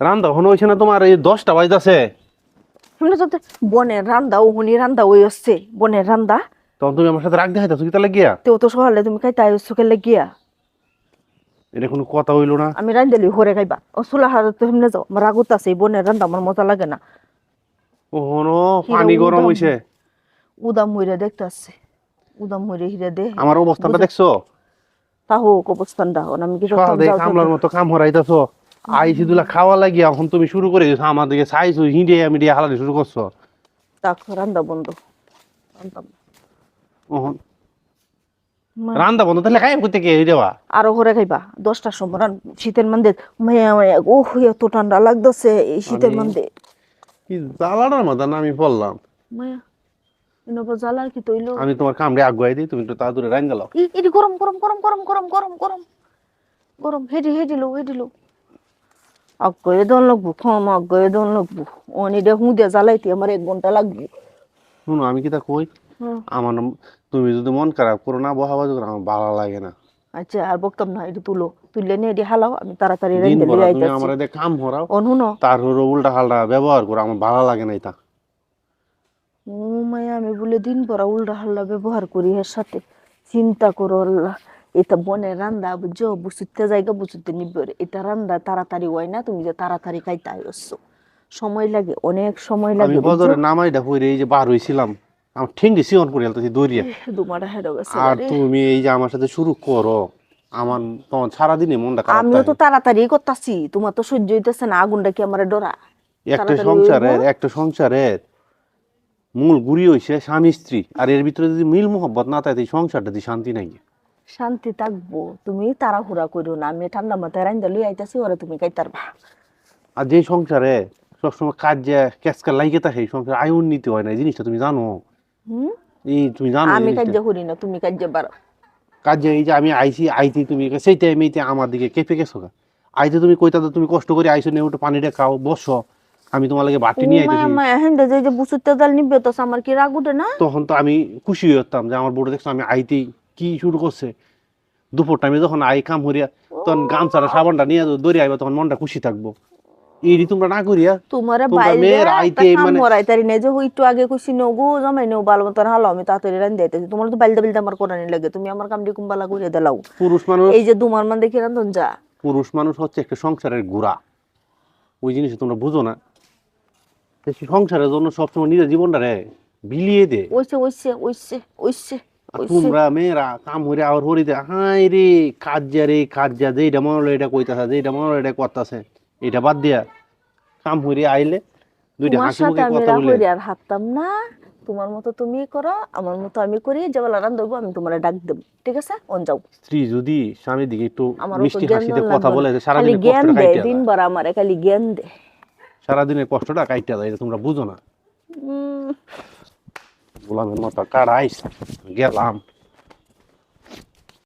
রান্দা হন হইছে না তোমার এই 10টা বাজতাছে। শুনে তো বনের রান্দা ওহনি রান্দা ওই হচ্ছে বনের রান্দা। তখন তুমি আমার সাথে রাগ দেখাইতাছো কি তাহলে গিয়া? তেও তো সকালে তুমি খাইতে আইসো কেলে গিয়া। এটা কোনো কথা হইলো না। আমি রান্দালি হরে খাইবা ও চুলা হাতে তো হেমনে যাও আমার রাগুত আছে বনের রান্দা আমার মজা লাগে না। ওহনো হিরে পানি গরম উদাম হইছে। উদাম মইরা দেখতাছে উদাম মইরে হিরে দে আমার অবস্থানটা দেখছো? তাহো অবস্থানটা হন আমি কি সকাল করতাম থেকে যাও কামলার মতো কাম হরাইতাছো। আইসি দুলা খাওয়া লাগিয়া এখন তুমি শুরু করে দিছো আমার দিকে চাইছো হিঁড়ে আমি দিয়ে হালানি শুরু করছো। তাক রান্দা বন্ধ রান্দাম না। ওহন মা, রান্দা বন্ধ তাহলে খাই করতে কে দেওয়া? আরো হরে খাইবা 10টার সময় শীতের মধ্যে মায়া মায়া ও এত ঠান্ডা লাগতেছে এই শীতের আমি মধ্যে। কি জ্বালানোর মতো না আমি বললাম। মায়া ইনবা জ্বালার কি তৈল আমি তোমার কামড়ে আগুয়াই দিই তুমি একটু তাড়াতাড়ি রাইন গেলাও। এটি গরম গরম গরম গরম গরম গরম গরম গরম হেডিলো আগে দন লাগবো থম আগে দন লাগবো অনি দে হুঁদে জ্বালাইতে আমার 1 ঘন্টা লাগবে। শুনো আমি কি তা কই, হুম আমার তুমি যদি মন খারাপ করো না বহাবা যখন আমার ভালো লাগে না। আচ্ছা আর বকতাম না এটি তুললে নিয়ে এটি হালাও আমি তাড়াতাড়ি দিন রেন্দে ভরা লিয়ে তুমি আইতাছি। আমার এদের কাম হরাও, অনুনো তারপর উল্টা পাল্টা ব্যবহার করো, আমার ভালো লাগে না এটা। ও মায়া আমি বলে দিন পরা উল্টা হাল্লা ব্যবহার করি এর সাথে চিন্তা করো আল্লাহ। এটা বনে রান্দা বুঝছো বুঝতে জায়গা বুঝতে নিবে এটা রান্দা তাড়াতাড়ি হয় না তুমি যে তাড়াতাড়ি খাইতে আইসো সময় লাগে অনেক সময় আমি লাগে বুঝছো। বজরে নামাইটা হইরে এই যে বার হইছিলাম আমার ঠেঙ্গি সিয়ন পড়ে গেলতেছি দৌড়িয়া। দুমাটা হেডো গেছে আর রে। তুমি এই যে আমার সাথে শুরু করো, আমার তোমার সারাদিনে মনটা খারাপ আমিও তো থাকে। তাড়াতাড়ি করতাছি তোমার তো সহ্য হইতেছে না আগুনটা কি আমার ডরা। তাড়াতাড়ি হইব একটা সংসারের মূল গুড়ি হইছে স্বামী স্ত্রী, আর এর ভিতরে যদি মিল মোহব্বত না থাকে এই সংসারটা দিয়ে শান্তি নাই। শান্তি থাকবো তুমি তাড়াহুড়া করো না আমি ঠান্ডা মাথায় রাইন্দা লই আইতাছি ওরে তুমি খাইতারবা। আর যে সংসারে সবসময় কাজ যে ক্যাচকা লাইগে থাকে সেই সংসারে আয় উন্নতি হয় না, এই জিনিসটা তুমি জানো? হুম এই তুমি জানো এই আমি জিনিসটা? কাজ্যা করি না তুমি কাজ্যা বাড়াও। কাজে এই যে আমি আইছি তুমি সেই টাইমেতে আমার দিকে কেঁপে গেছো গা। আইতে তুমি কইতা তো তুমি কষ্ট করে আইছো নিয়ে ওটা পানিটা খাও বসো, আমি তোমার লাগে ও বাটি নিয়ে মায়া আইতেছি। মায়া হেন্দে যে বুসুতে জাল নিবে তো আমার কি রাগ উঠে না। তখন তো আমি খুশি হতাম যে আমার বড় দেখছো আমি আইতেই কি শুরু করছে। দুপুর টাইমে যখন আই কাম হরিয়া তখন গামছাটা সাবানটা নিয়ে দৌড়ে আইবা তখন মনটা খুশি থাকবো। এই তোমরা না করিয়া তোমারে তোমরা বাইল মেয়ের দেয়া একটা আইতে কাম মানে মরাই তারি নেই যে একটু আগে কইছি নগো জমাই নেও ভালো মতন হালো আমি তাড়াতাড়ি রান দিতেছি তোমার তো বাইলদা বাইলদা আমার কোরানি লাগে তুমি আমার কাম দিয়ে কুম্বালা করে দিলাও। পুরুষ মানুষ, এই যে তোমার মান দেখি রান্ধন যা পুরুষ মানুষ হচ্ছে একটা সংসারের গোড়া। ওই জিনিস তোমরা বুঝো না। তো সে সংসারের জন্য সবসময় নিজের জীবনটা রে বিলিয়ে দে। ওইছে ওইছে ওইছে ওইছে আর ওইছে তোমরা মেয়েরা কাম হইরে আর হরিতে হাই রে কাজ যা যে এটা মনে হলো এটা কইতাছে যে এটা মনে হলো এটা করতাছে, এটা বাদ দিয়া কাম হইরে আইলে দুইটা তোমার হাসি সাথে মুখে আমি কথা বলে। রাহরি আর হাঁটতাম না। তোমার মতো তুমি করো আমার মতো আমি করি যে বেলা রান দেবো আমি তোমার ডাক দেবো ঠিক আছে অন যাও। স্ত্রী যদি স্বামীর দিকে একটু আমার অত মিষ্টি জ্ঞান হাসিতে দান কথা লাগবে না বলে যে খালি সারাদিনের জ্ঞান কষ্টটা দে কাইটা দিন যায়, ভর আমারে খালি জ্ঞান দে। সারাদিনের কষ্টটা কাইটা যায়, এটা তোমরা বুঝো না। উম গোলামের মতো কার আইস গেলাম।